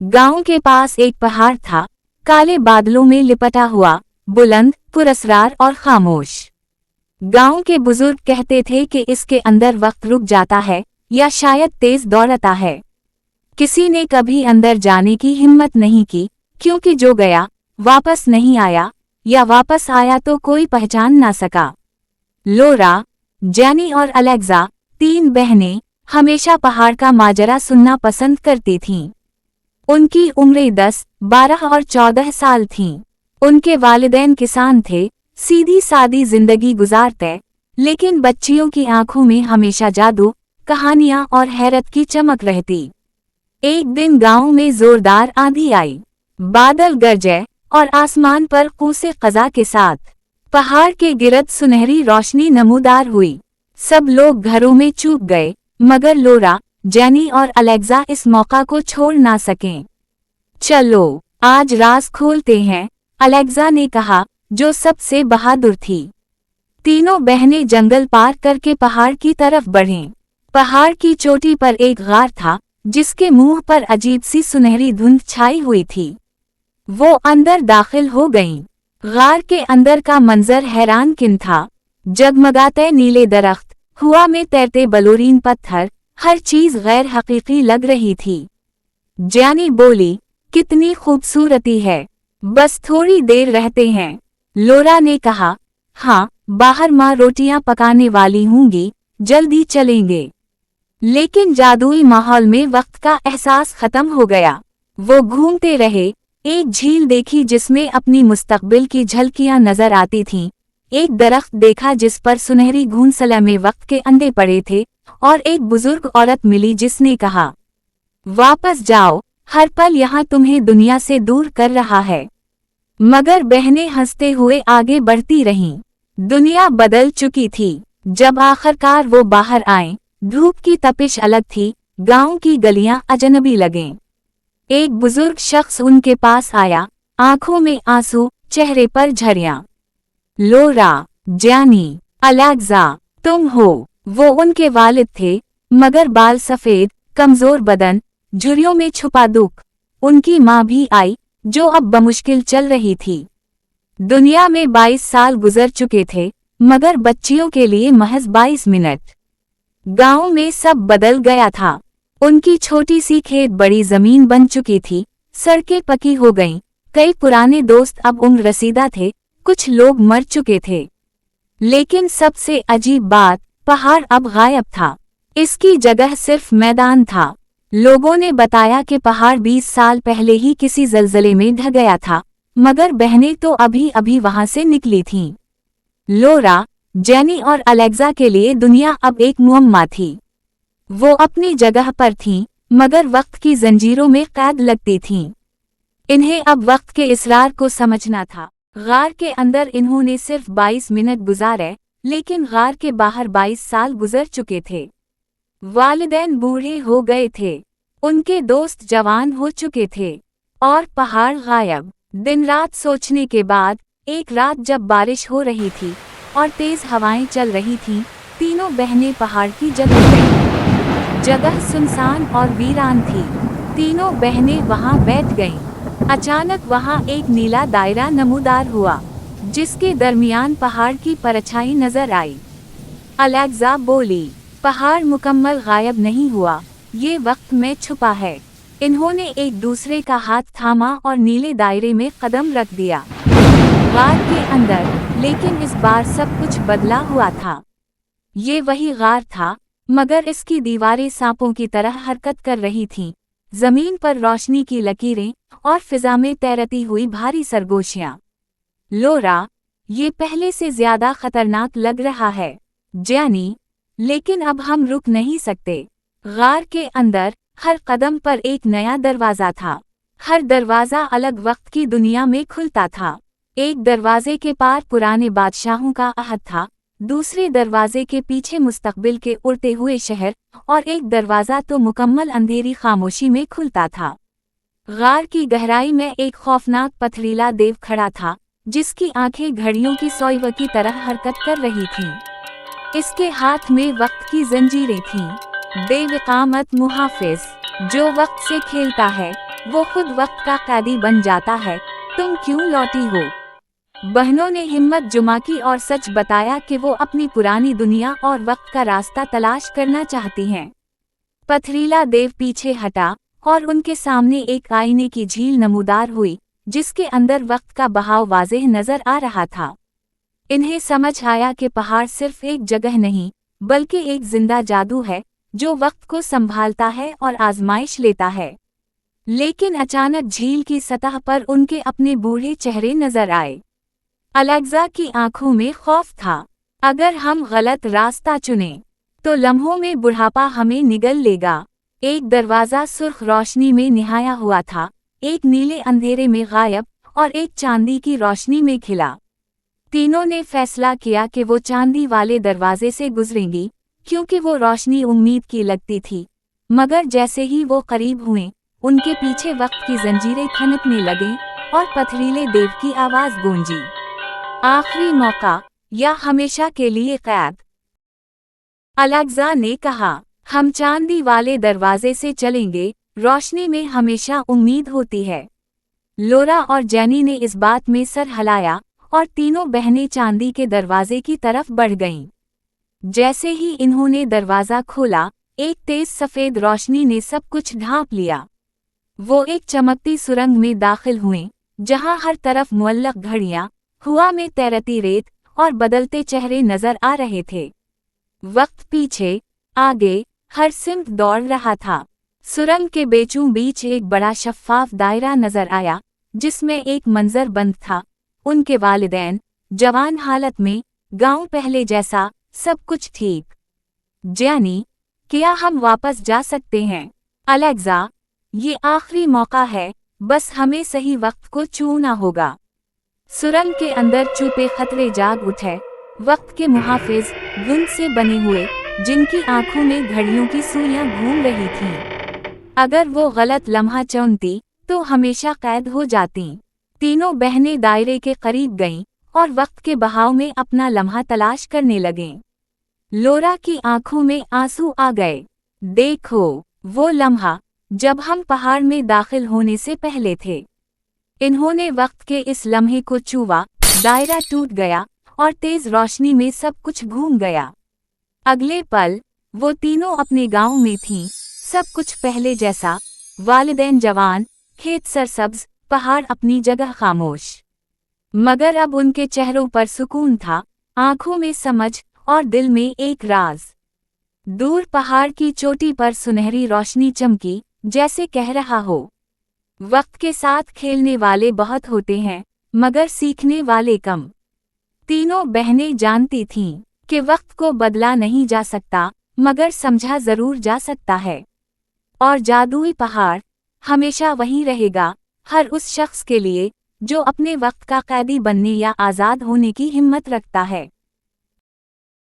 गांव के पास एक पहाड़ था, काले बादलों में लिपटा हुआ, बुलंद, पुरस्रार और खामोश। गांव के बुजुर्ग कहते थे कि इसके अंदर वक्त रुक जाता है या शायद तेज दौड़ता है। किसी ने कभी अंदर जाने की हिम्मत नहीं की, क्योंकि जो गया वापस नहीं आया, या वापस आया तो कोई पहचान ना सका। लोरा, जैनी और अलेक्जा, 3 बहनें, हमेशा पहाड़ का माजरा सुनना पसंद करती थीं। उनकी उम्रें 10, 12 और 14 साल थीं। उनके वालिदैन किसान थे, सीधी सादी जिंदगी गुजारते, लेकिन बच्चियों की आंखों में हमेशा जादू, कहानियां और हैरत की चमक रहती। एक दिन गांव में जोरदार आंधी आई, बादल गरजे और आसमान पर कूसे क़ज़ा के साथ पहाड़ के गिरद सुनहरी रोशनी नमूदार हुई। सब लोग घरों में चूक गए, मगर लोरा, जैनी और अलेक्जा इस मौका को छोड़ ना सकें। चलो आज राज खोलते हैं, अलेक्जा ने कहा, जो सबसे बहादुर थी। तीनों बहनें जंगल पार करके पहाड़ की तरफ बढ़ीं। पहाड़ की चोटी पर एक गार था, जिसके मुंह पर अजीब सी सुनहरी धुंध छाई हुई थी। वो अंदर दाखिल हो गईं। गार के अंदर का मंजर हैरान किन था। जगमगाते नीले दरख्त, हवा में तैरते बलूरीन पत्थर, हर चीज गैर हकीकी लग रही थी। जैनी बोली, कितनी खूबसूरती है, बस थोड़ी देर रहते हैं। लोरा ने कहा, हाँ, बाहर माँ रोटियां पकाने वाली होंगी, जल्दी चलेंगे। लेकिन जादुई माहौल में वक्त का एहसास खत्म हो गया। वो घूमते रहे, एक झील देखी जिसमें अपनी मुस्तकबिल की झलकियां नजर आती थीं, एक दरख्त देखा जिस पर सुनहरी घूंसले में वक्त के अंडे पड़े थे, और एक बुजुर्ग औरत मिली जिसने कहा, वापस जाओ, हर पल यहाँ तुम्हें दुनिया से दूर कर रहा है। मगर बहनें हंसते हुए आगे बढ़ती रहीं। दुनिया बदल चुकी थी। जब आखिरकार वो बाहर आए, धूप की तपिश अलग थी, गांव की गलियां अजनबी लगें। एक बुजुर्ग शख्स उनके पास आया, आंखों में आंसू, चेहरे पर झरियां। लोरा, जैनी, अलेक्जा, तुम हो। वो उनके वालिद थे, मगर बाल सफेद, कमजोर बदन, झुर्रियों में छुपा दुख। उनकी माँ भी आई, जो अब बमुश्किल चल रही थी। दुनिया में 22 साल गुजर चुके थे, मगर बच्चियों के लिए महज 22 मिनट। गांव में सब बदल गया था। उनकी छोटी सी खेत बड़ी जमीन बन चुकी थी, सड़कें पक्की हो गईं, कई पुराने दोस्त अब उम्र रसीदा थे, कुछ लोग मर चुके थे। लेकिन सबसे अजीब बात, पहाड़ अब गायब था। इसकी जगह सिर्फ मैदान था। लोगों ने बताया कि पहाड़ 20 साल पहले ही किसी जलजले में ढह गया था, मगर बहनें तो अभी अभी वहां से निकली थीं। लोरा, जैनी और अलेक्जा के लिए दुनिया अब एक मुअम्मा थी। वो अपनी जगह पर थीं, मगर वक्त की जंजीरों में कैद लगती थीं। इन्हें अब वक्त के इसरार को समझना था। गार के अंदर इन्होंने सिर्फ 22 मिनट गुजारे, लेकिन गार के बाहर 22 साल गुजर चुके थे। वालिदैन बूढ़े हो गए थे, उनके दोस्त जवान हो चुके थे, और पहाड़ गायब। दिन रात सोचने के बाद, एक रात जब बारिश हो रही थी और तेज हवाएं चल रही थीं, तीनों बहनें पहाड़ की जगह गईं। जगह सुनसान और वीरान थी। तीनों बहनें वहां बैठ गईं। अचानक वहां एक नीला दायरा नमूदार हुआ, जिसके दरमियान पहाड़ की परछाई नजर आई। अलेक्जा बोली, पहाड़ मुकम्मल गायब नहीं हुआ, ये वक्त में छुपा है। इन्होंने एक दूसरे का हाथ थामा और नीले दायरे में कदम रख दिया। गार के अंदर, लेकिन इस बार सब कुछ बदला हुआ था। ये वही गार था, मगर इसकी दीवारें सांपों की तरह हरकत कर रही थीं, जमीन पर रोशनी की लकीरें और फिजा में तैरती हुई भारी सरगोशियां। लोरा, ये पहले से ज्यादा खतरनाक लग रहा है। जैनी, लेकिन अब हम रुक नहीं सकते। गार के अंदर हर कदम पर एक नया दरवाजा था। हर दरवाजा अलग वक्त की दुनिया में खुलता था। एक दरवाजे के पार पुराने बादशाहों का अहद था, दूसरे दरवाजे के पीछे मुस्तकबिल के उड़ते हुए शहर, और एक दरवाजा तो मुकम्मल अंधेरी खामोशी में खुलता था। गार की गहराई में एक खौफनाक पथरीला देव खड़ा था, जिसकी आंखें घड़ियों की सोइव की तरह हरकत कर रही थीं। इसके हाथ में वक्त की जंजीरें थीं। बेवकामत मुहाफिज, जो वक्त से खेलता है, वो खुद वक्त का कैदी बन जाता है, तुम क्यों लौटी हो? बहनों ने हिम्मत जुमा की और सच बताया कि वो अपनी पुरानी दुनिया और वक्त का रास्ता तलाश करना चाहती हैं। पथरीला देव पीछे हटा और उनके सामने एक आईने की झील नमूदार हुई, जिसके अंदर वक्त का बहाव वाज़ेह नजर आ रहा था। इन्हें समझ आया कि पहाड़ सिर्फ एक जगह नहीं, बल्कि एक जिंदा जादू है, जो वक्त को संभालता है और आजमाइश लेता है। लेकिन अचानक झील की सतह पर उनके अपने बूढ़े चेहरे नजर आए। अलेक्ज़ा की आंखों में खौफ था। अगर हम गलत रास्ता चुनें, तो लम्हों में बुढ़ापा हमें निगल लेगा। एक दरवाज़ा सुर्ख रोशनी में निहाया हुआ था, एक नीले अंधेरे में गायब और एक चांदी की रोशनी में खिला। तीनों ने फैसला किया कि वो चांदी वाले दरवाजे से गुजरेंगी, क्योंकि वो रोशनी उम्मीद की लगती थी। मगर जैसे ही वो करीब हुए, उनके पीछे वक्त की जंजीरें खनकने लगीं और पथरीले देव की आवाज गूंजी, आखिरी मौका या हमेशा के लिए कैद। अलेक्ज़ा ने कहा, हम चांदी वाले दरवाजे से चलेंगे, रोशनी में हमेशा उम्मीद होती है। लोरा और जेनी ने इस बात में सर हिलाया और तीनों बहनें चांदी के दरवाजे की तरफ बढ़ गईं। जैसे ही इन्होंने दरवाजा खोला, एक तेज सफेद रोशनी ने सब कुछ ढांप लिया। वो एक चमकती सुरंग में दाखिल हुए, जहां हर तरफ मुअल्लक घड़ियां, हवा में तैरती रेत और बदलते चेहरे नजर आ रहे थे। वक्त पीछे, आगे, हर सिमत दौड़ रहा था। सुरंग के बीचों बीच एक बड़ा शफ्फाफ दायरा नजर आया, जिसमें एक मंजर बंद था। उनके वालिदैन, जवान हालत में, गांव पहले जैसा, सब कुछ ठीक। जेनी, क्या हम वापस जा सकते हैं? अलेक्ज़ा, ये आखिरी मौका है, बस हमें सही वक्त को चुनना होगा। सुरंग के अंदर छुपे खतरे जाग उठे, वक्त के मुहाफिज, धुंध से बने हुए, जिनकी आंखों में घड़ियों की सुइयां घूम रही थीं। अगर वो गलत लम्हा चुनती, तो हमेशा कैद हो जातीं। तीनों बहनें दायरे के करीब गईं और वक्त के बहाव में अपना लम्हा तलाश करने लगें। लोरा की आंखों में आंसू आ गए। देखो, वो लम्हा, जब हम पहाड़ में दाखिल होने से पहले थे। इन्होंने वक्त के इस लम्हे को छुआ, दायरा टूट गया और तेज रोशनी में सब कुछ घूम गया। अगले पल, वो तीनों अपने गांव में थीं, सब कुछ पहले जैसा, वालिदैन जवान, खेत सरसब्ज, पहाड़ अपनी जगह खामोश। मगर अब उनके चेहरों पर सुकून था, आंखों में समझ और दिल में एक राज। दूर पहाड़ की चोटी पर सुनहरी रोशनी चमकी, जैसे कह रहा हो, वक्त के साथ खेलने वाले बहुत होते हैं, मगर सीखने वाले कम। तीनों बहनें जानती थीं कि वक्त को बदला नहीं जा सकता, मगर समझा जरूर जा सकता है। और जादुई पहाड़ हमेशा वहीं रहेगा, हर उस शख्स के लिए जो अपने वक्त का कैदी बनने या आज़ाद होने की हिम्मत रखता है।